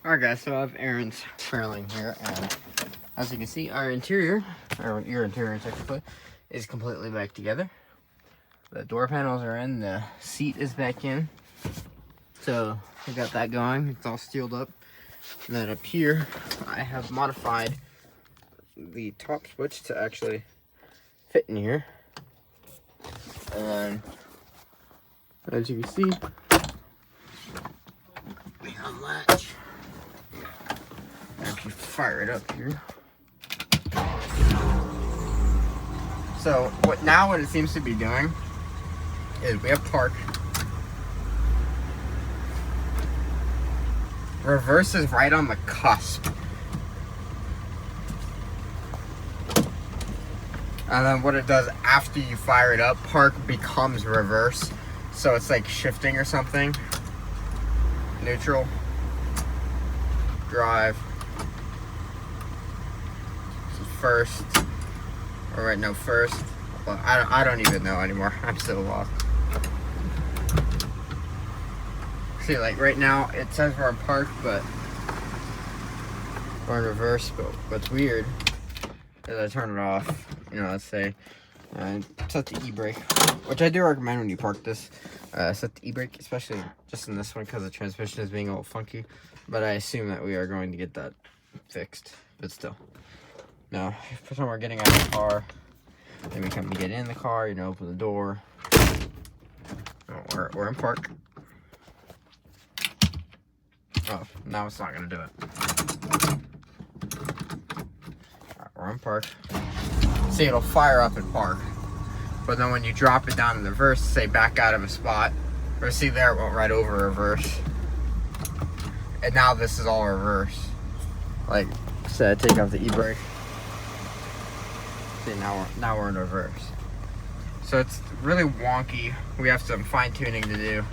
Alright guys, so I have Aaron's Fairlane here, and as you can see, our interior, or your interior technically, is completely back together. The door panels are in, the seat is back in. So we got that going, it's all steeled up. And then up here, I have modified the top switch to actually fit in here. And then, as you can see, we unlatch. Actually fire it up here. So what it seems to be doing is we have park. Reverse is right on the cusp. And then what it does after you fire it up, park becomes reverse. So it's like shifting or something. Neutral. Drive. First. Alright, no, first. Well, I don't even know anymore. I'm still lost. See, like right now, it says we're in park, but we're in reverse. But what's weird is I turn it off. You know, let's say, set the e-brake, which I do recommend when you park this. Set the e-brake, especially just in this one because the transmission is being a little funky. But I assume that we are going to get that fixed. But still. Now, for time we're getting out of the car, then we come to get in the car, you know, open the door. Oh, we're in park. Oh, now it's not gonna do it. Alright, we're in park. See, it'll fire up in park. But then when you drop it down in the reverse, say back out of a spot, or see there, it went right over reverse. And now this is all reverse. Like I said, take off the e-brake. See, now we're in reverse. So it's really wonky. We have some fine tuning to do.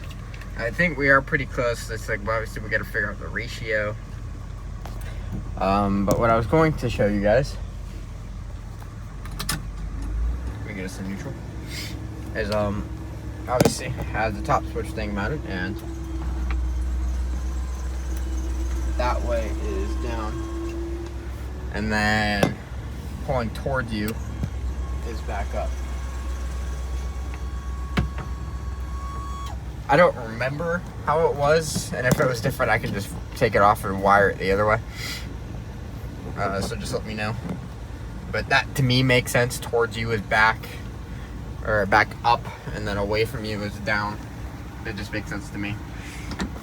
I think we are pretty close. It's like, well, obviously we got to figure out the ratio. But what I was going to show you guys, we get us a neutral, is obviously has the top switch thing mounted, and that way is down, and then pulling towards you is back up. I don't remember how it was, and if it was different, I can just take it off and wire it the other way. So just let me know. But that, to me, makes sense. Towards you is back, or back up, and then away from you is down. It just makes sense to me.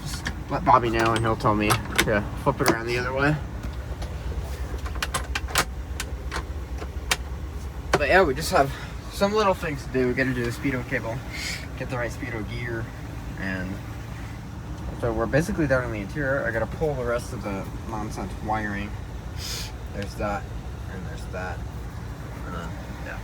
Just let Bobby know, and he'll tell me to flip it around the other way. But yeah, we just have some little things to do. We gotta do the speedo cable, get the right speedo gear, and so we're basically done in the interior. I gotta pull the rest of the nonsense wiring. There's that, and there's that, and then, yeah.